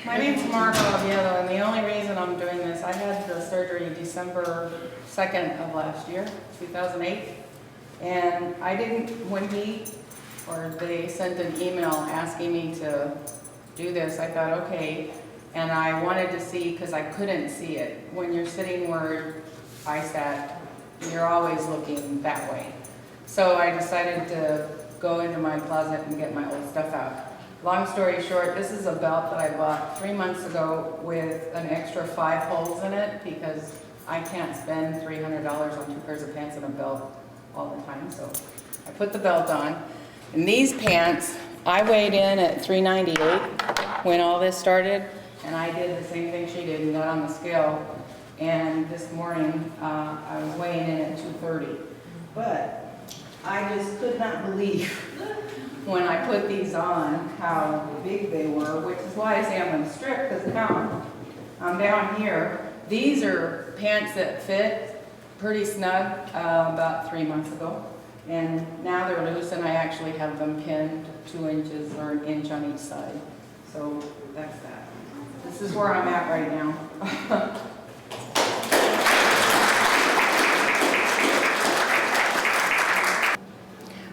My name's Margo Oviedo, and the only reason I'm doing this, I had the surgery December 2nd of last year, 2008. And I didn't, when they sent an email asking me to do this, I thought, okay. And I wanted to see, because I couldn't see it. When you're sitting where I sat, you're always looking that way. So I decided to go into my closet and get my old stuff out. Long story short, this is a belt that I bought 3 months ago with an extra 5 holes in it because I can't spend $300 on 2 pairs of pants and a belt all the time. So I put the belt on. And these pants, I weighed in at 398 when all this started, and I did the same thing she did and got on the scale. And this morning, I was weighing in at 230. But I just could not believe when I put these on how big they were, which is why I say I'm going to strip, because now I'm down here. These are pants that fit pretty snug about 3 months ago. And now they're loose, and I actually have them pinned 2 inches or an inch on each side. So that's that. This is where I'm at right now.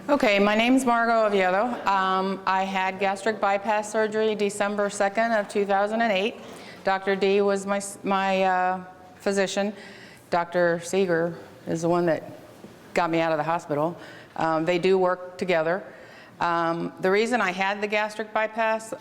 Okay, my name's Margo Oviedo. I had gastric bypass surgery December 2nd of 2008. Dr. D was my physician. Dr. Seeger is the one that got me out of the hospital. They do work together. The reason I had the gastric bypass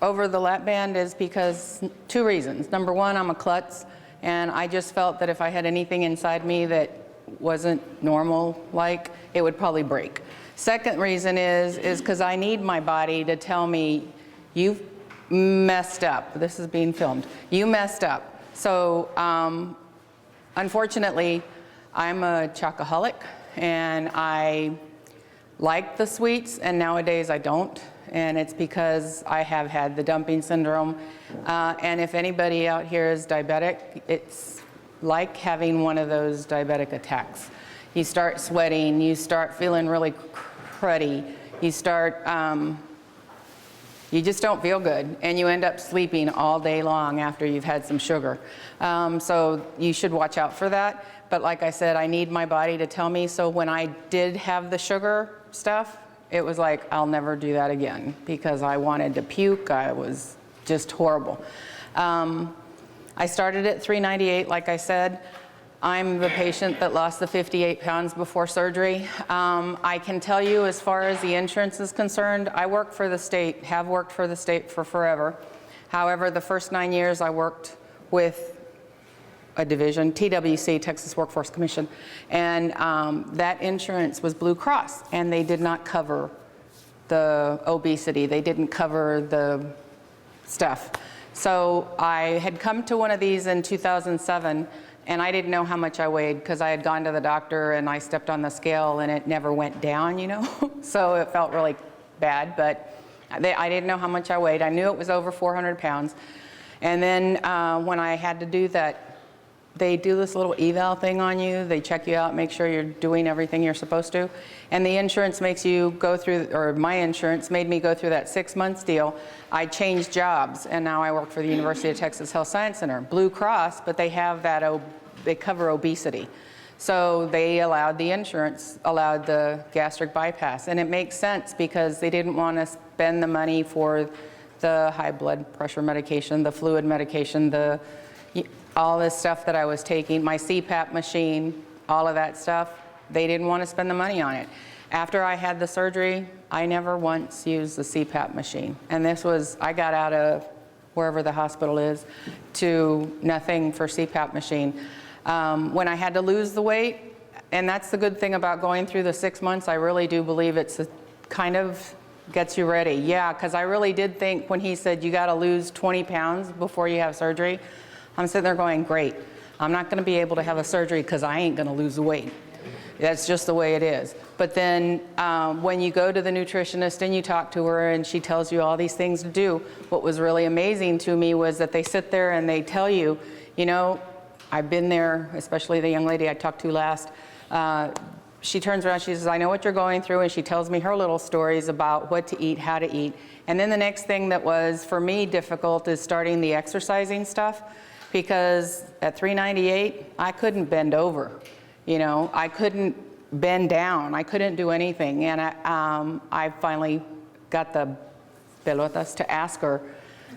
over the lap band is because 2 reasons. Number one, I'm a klutz, and I just felt that if I had anything inside me that wasn't normal like, it would probably break. Second reason is because I need my body to tell me, you've messed up. This is being filmed. You messed up. So unfortunately, I'm a chocoholic, and I like the sweets, and nowadays I don't. And it's because I have had the dumping syndrome. And if anybody out here is diabetic, it's like having one of those diabetic attacks. You start sweating, you start feeling really cruddy, you just don't feel good, and you end up sleeping all day long after you've had some sugar. So you should watch out for that. But like I said, I need my body to tell me, so when I did have the sugar stuff, it was like, I'll never do that again, because I wanted to puke. I was just horrible. I started at 398, like I said. I'm the patient that lost the 58 pounds before surgery. I can tell you, as far as the insurance is concerned, I work for the state, have worked for the state for forever. However, the first 9 years I worked with a division, TWC, Texas Workforce Commission, and that insurance was Blue Cross, and they did not cover the obesity. They didn't cover the stuff. So I had come to one of these in 2007, and I didn't know how much I weighed because I had gone to the doctor and I stepped on the scale and it never went down, you know? So it felt really bad, but I didn't know how much I weighed. I knew it was over 400 pounds. And then when I had to do that, they do this little eval thing on you. They check you out, make sure you're doing everything you're supposed to. And the insurance makes you go through, or my insurance made me go through that 6 months deal. I changed jobs, and now I work for the University of Texas Health Science Center. Blue Cross, but they have that, they cover obesity. So they allowed the insurance, allowed the gastric bypass. And it makes sense because they didn't want to spend the money for the high blood pressure medication, the fluid medication, all this stuff that I was taking, my CPAP machine, all of that stuff. They didn't want to spend the money on it. After I had the surgery, I never once used the CPAP machine. And this was, I got out of wherever the hospital is to nothing for CPAP machine. When I had to lose the weight, and that's the good thing about going through the 6 months, I really do believe it's kind of gets you ready. Yeah, because I really did think when he said you got to lose 20 pounds before you have surgery, I'm sitting there going, great. I'm not going to be able to have a surgery because I ain't going to lose the weight. That's just the way it is. But then when you go to the nutritionist and you talk to her and she tells you all these things to do, what was really amazing to me was that they sit there and they tell you, you know, I've been there, especially the young lady I talked to last, she turns around, she says, I know what you're going through, and she tells me her little stories about what to eat, how to eat. And then the next thing that was, for me, difficult is starting the exercising stuff, because at 398, I couldn't bend over. You know, I couldn't bend down. I couldn't do anything. And I finally got the pelotas to ask her,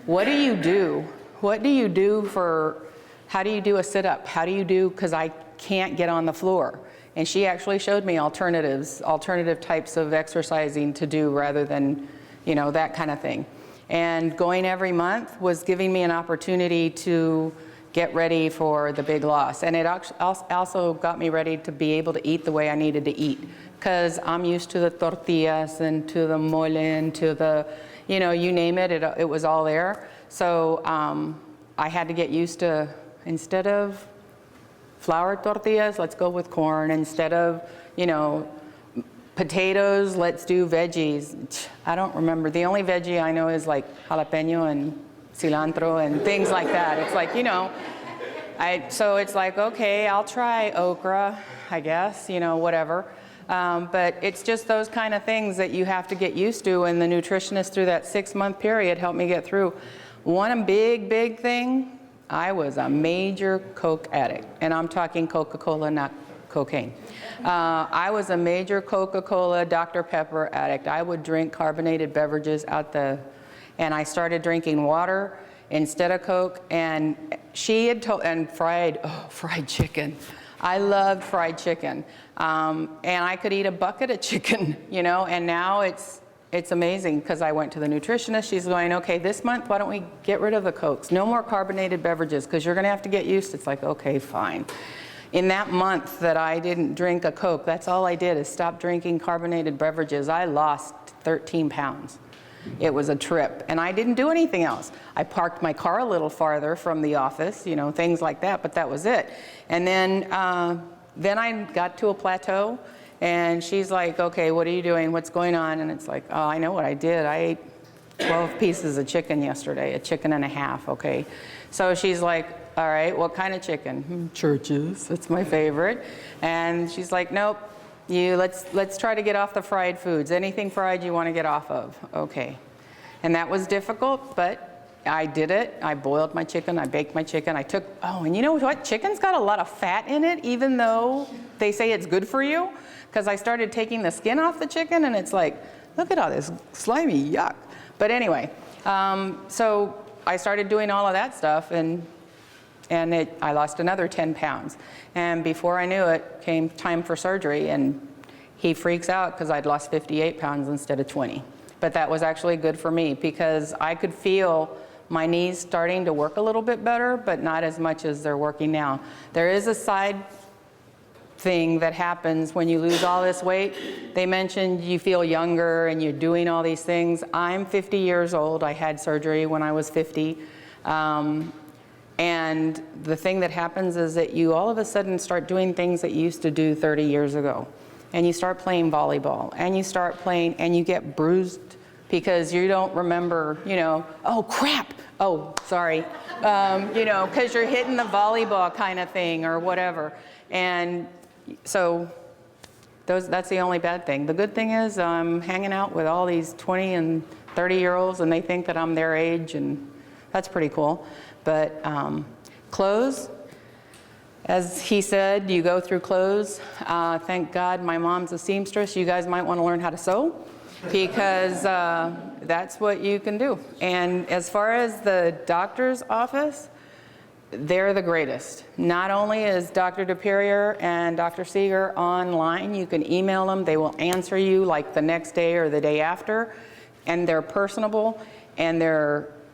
what do you do? What do you do for, how do you do a sit-up? How do you do, because I can't get on the floor. And she actually showed me alternative types of exercising to do rather than, you know, that kind of thing. And going every month was giving me an opportunity to get ready for the big loss. And it also got me ready to be able to eat the way I needed to eat, because I'm used to the tortillas and to the mole and to the, you know, you name it, it was all there. So I had to get used to, instead of flour tortillas, let's go with corn. Instead of, you know, potatoes, let's do veggies. I don't remember. The only veggie I know is like jalapeno and cilantro and things like that. It's like, you know, so it's like, okay, I'll try okra, I guess, you know, whatever. But it's just those kind of things that you have to get used to, and the nutritionist through that 6-month period helped me get through. One big thing, I was a major Coke addict, and I'm talking Coca-Cola, not cocaine. I was a major Coca-Cola, Dr. Pepper addict. I would drink carbonated beverages and I started drinking water instead of Coke, and she had told, and fried chicken. I loved fried chicken. And I could eat a bucket of chicken, you know, and now it's amazing, because I went to the nutritionist. She's going, okay, this month, why don't we get rid of the Cokes? No more carbonated beverages, because you're going to have to get used to it. It's like, okay, fine. In that month that I didn't drink a Coke, that's all I did is stop drinking carbonated beverages. I lost 13 pounds. It was a trip, and I didn't do anything else. I parked my car a little farther from the office, you know, things like that, but that was it. And then I got to a plateau, and she's like, okay, what are you doing? What's going on? And it's like, oh, I know what I did. I ate 12 pieces of chicken yesterday, a chicken and a half, okay? So she's like, all right, what kind of chicken? Church's, it's my favorite. And she's like, nope, let's try to get off the fried foods. Anything fried you want to get off of, okay. And that was difficult, but I did it. I boiled my chicken, I baked my chicken, and you know what? Chicken's got a lot of fat in it, even though they say it's good for you, because I started taking the skin off the chicken, and it's like, look at all this slimy yuck. But anyway, so I started doing all of that stuff, and I lost another 10 pounds. And before I knew it, came time for surgery, and he freaks out because I'd lost 58 pounds instead of 20. But that was actually good for me, because I could feel my knees starting to work a little bit better, but not as much as they're working now. There is a side thing that happens when you lose all this weight. They mentioned you feel younger and you're doing all these things. I'm 50 years old. I had surgery when I was 50. And the thing that happens is that you all of a sudden start doing things that you used to do 30 years ago. And you start playing volleyball, and you start playing, and you get bruised because you don't remember, you know, oh crap, oh, sorry, you know, because you're hitting the volleyball kind of thing or whatever. And so that's the only bad thing. The good thing is I'm hanging out with all these 20 and 30-year-olds, and they think that I'm their age, and that's pretty cool. But clothes, as he said, you go through clothes. Thank God my mom's a seamstress. You guys might want to learn how to sew, because that's what you can do. And as far as the doctor's office, they're the greatest. Not only is Dr. DePerrier and Dr. Seeger online, you can email them. They will answer you like the next day or the day after, and they're personable, and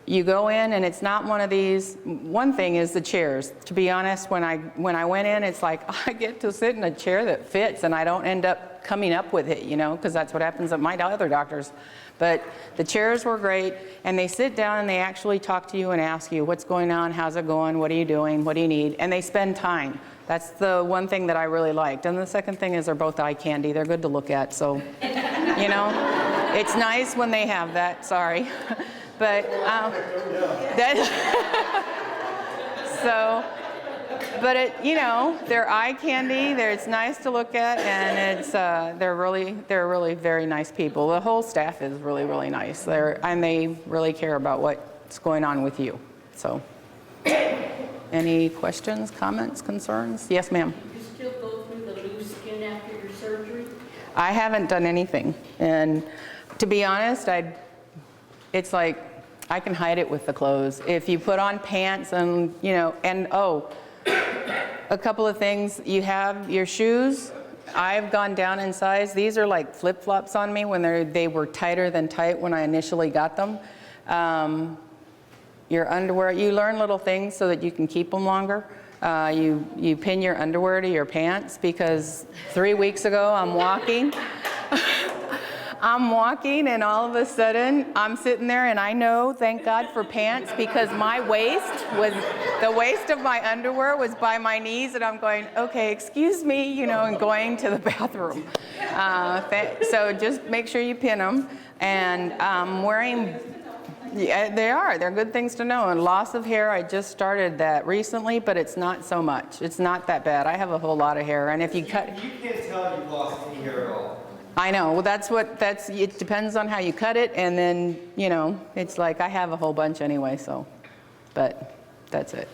you go in, and it's not one of these. One thing is the chairs. To be honest, when I went in, it's like I get to sit in a chair that fits, and I don't end up coming up with it, you know, because that's what happens at my other doctors. But the chairs were great, and they sit down and they actually talk to you and ask you, what's going on, how's it going, what are you doing, what do you need, and they spend time. That's the one thing that I really liked. And the second thing is they're both eye candy. They're good to look at, so, you know, it's nice when they have that, sorry. But But they're eye candy. It's nice to look at, and they're really very nice people. The whole staff is really, really nice. And they really care about what's going on with you. So, any questions, comments, concerns? Yes, ma'am. Do you still go through the loose skin after your surgery? I haven't done anything, and to be honest, it's like I can hide it with the clothes. If you put on pants and a couple of things, you have your shoes. I've gone down in size. These are like flip-flops on me when they were tighter than tight when I initially got them. Your underwear, you learn little things so that you can keep them longer. You pin your underwear to your pants, because 3 weeks ago I'm walking. I'm walking, and all of a sudden I'm sitting there, and I know, thank God for pants, because the waist of my underwear was by my knees, and I'm going, okay, excuse me, and going to the bathroom. So just make sure you pin them. And wearing, they're good things to know. And loss of hair, I just started that recently, but it's not so much. It's not that bad. I have a whole lot of hair, and if you cut... You can't tell you've lost any hair at all. I know. Well, it depends on how you cut it, and then, it's like I have a whole bunch anyway, so, but that's it.